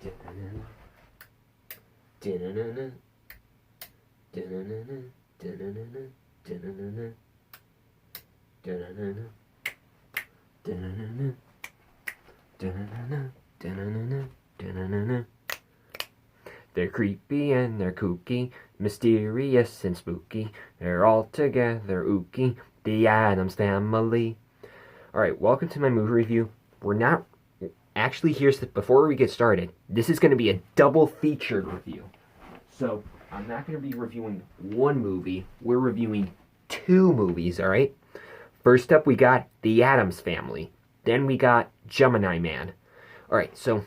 They're creepy and they're kooky, mysterious and spooky. They're all together ooky, the Addams Family. Alright, welcome to my movie review. We're not... Actually, before we get started, this is going to be a double featured review. So, I'm not going to be reviewing one movie. We're reviewing two movies, alright? First up, we got The Addams Family. Then we got Gemini Man. Alright, so...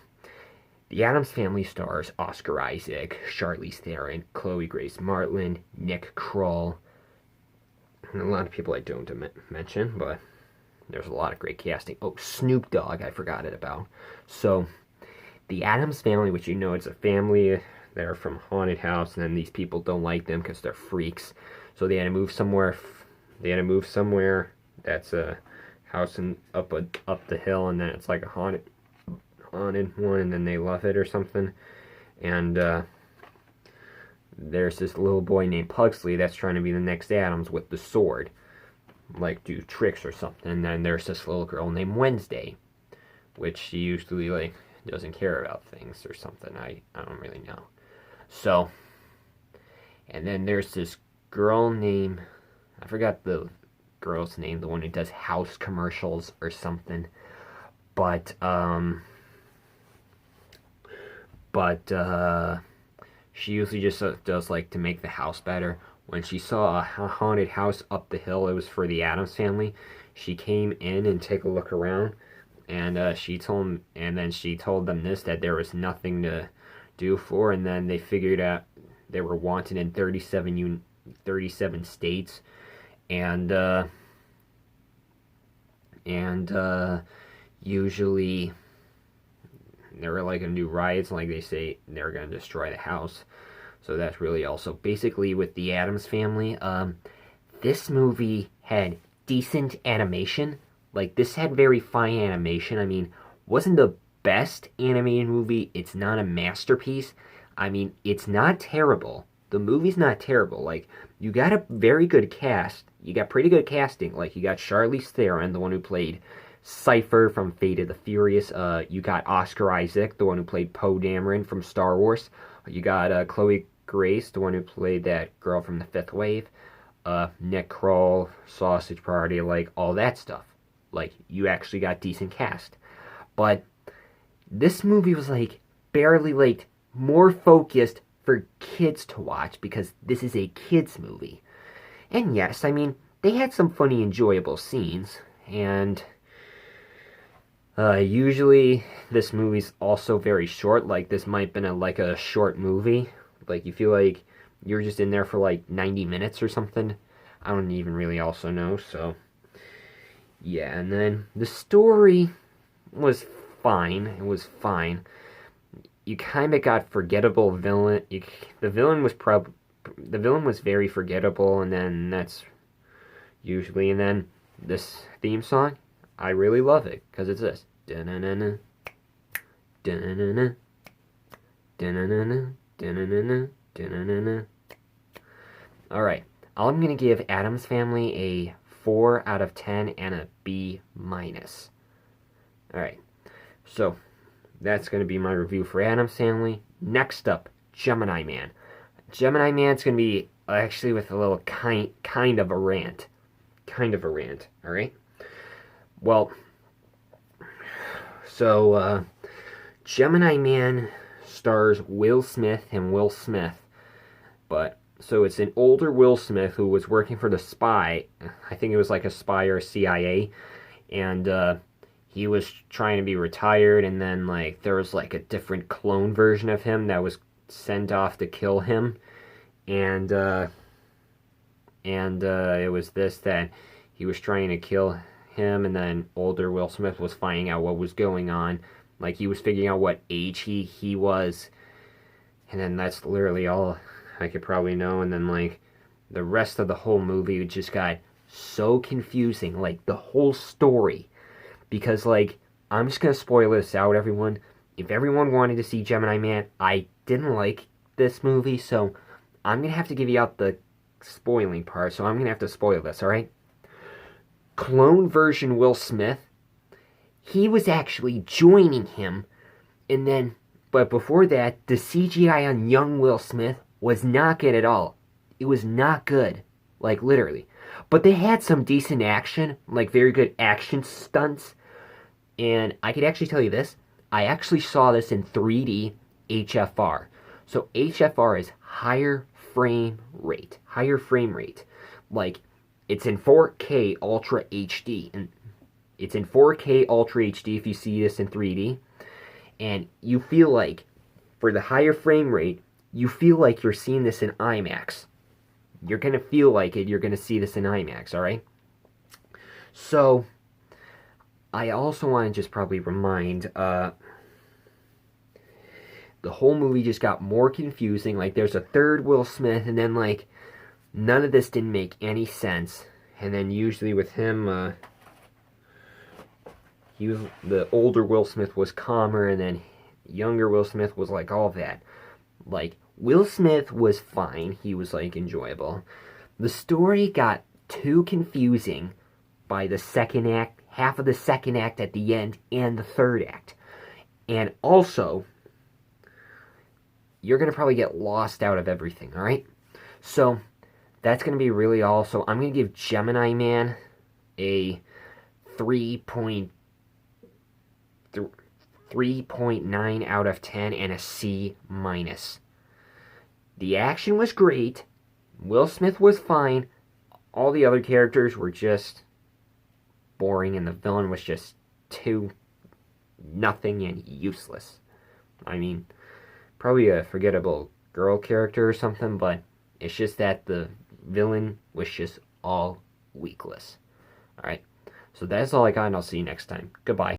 The Addams Family stars Oscar Isaac, Charlize Theron, Chloe Grace Moretz, Nick Kroll, and a lot of people I don't mention, but there's a lot of great casting. Oh, Snoop Dogg, I forgot it about. So, the Addams Family, which you know, it's a family that are from haunted house, and then these people don't like them because they're freaks. So they had to move somewhere. That's a house up the hill, and then it's like a haunted one, and then they love it or something. And there's this little boy named Pugsley that's trying to be the next Addams with the sword, like do tricks or something. And then there's this little girl named Wednesday, which she usually like doesn't care about things or something. I don't really know. So, and then there's this girl named, I forgot the girl's name, the one who does house commercials or something. But she usually just does like to make the house better. When she saw a haunted house up the hill, it was for the Addams Family. She came in and take a look around, and she told them that there was nothing to do for, and then they figured out they were wanted in 37 states, and usually they were like gonna do riots, like they say they were gonna destroy the house. So that's really also basically with the Addams Family. This movie had decent animation. Like, this had very fine animation. I mean, wasn't the best animated movie. It's not a masterpiece. I mean, it's not terrible. The movie's not terrible. Like, you got a very good cast. You got pretty good casting. Like, you got Charlize Theron, the one who played Cypher from Fate of the Furious. You got Oscar Isaac, the one who played Poe Dameron from Star Wars. You got Chloe Grace, the one who played that girl from the Fifth Wave. Nick Kroll, Sausage Party, like all that stuff. Like, you actually got decent cast. But this movie was like barely like more focused for kids to watch because this is a kids movie. And yes, I mean, they had some funny, enjoyable scenes, and usually this movie's also very short. Like, this might have been a short movie. Like, you feel like you're just in there for like 90 minutes or something. I don't even really also know, so yeah. And then the story was fine. It was fine. You kind of got forgettable villain. The villain was very forgettable, and then that's usually. And then this theme song, I really love it because it's this. Da-na-na-na, da-na-na-na, da-na-na-na, da-na-na-na, da-na-na-na. All right, I'm gonna give Addams Family a 4 out of 10 and a B-. All right, so that's going to be my review for Addams Family. Next up, Gemini Man. Gemini Man's going to be actually with a little kind of a rant. Alright? Well, so, Gemini Man stars Will Smith and Will Smith. So it's an older Will Smith who was working for the spy. I think it was like a spy or a CIA. And, he was trying to be retired, and then, like, there was, like, a different clone version of him that was sent off to kill him. And it was this, that he was trying to kill him, and then older Will Smith was finding out what was going on. Like, he was figuring out what age he was. And then that's literally all I could probably know. And then, like, the rest of the whole movie just got so confusing. Like, the whole story. Because, like, I'm just going to spoil this out, everyone. if everyone wanted to see Gemini Man, I didn't like this movie, so I'm going to have to give you out the spoiling part, so I'm going to have to spoil this, alright? Clone version Will Smith, he was actually joining him, and then, but before that, the CGI on young Will Smith was not good at all. It was not good, like literally. But they had some decent action, like very good action stunts, and I could actually tell you this, I actually saw this in 3D HFR. So HFR is higher frame rate. Like, it's in 4K Ultra HD. And it's in 4K Ultra HD if you see this in 3D. And you feel like, for the higher frame rate, you feel like you're seeing this in IMAX. You're going to feel like it. You're going to see this in IMAX, alright? So, I also want to just probably remind, the whole movie just got more confusing. Like, there's a third Will Smith, and then, like, none of this didn't make any sense. And then usually with him, the older Will Smith was calmer, and then younger Will Smith was like all that. Like, Will Smith was fine. He was, like, enjoyable. The story got too confusing by the second act, half of the second act at the end, and the third act. And also, you're going to probably get lost out of everything, alright? So, that's going to be really all. So, I'm going to give Gemini Man a 3.9 out of 10 and a C-. The action was great. Will Smith was fine. All the other characters were just boring, and the villain was just too nothing and useless. I mean, probably a forgettable girl character or something, but it's just that the villain was just all weakless. Alright, so that's all I got, and I'll see you next time. Goodbye.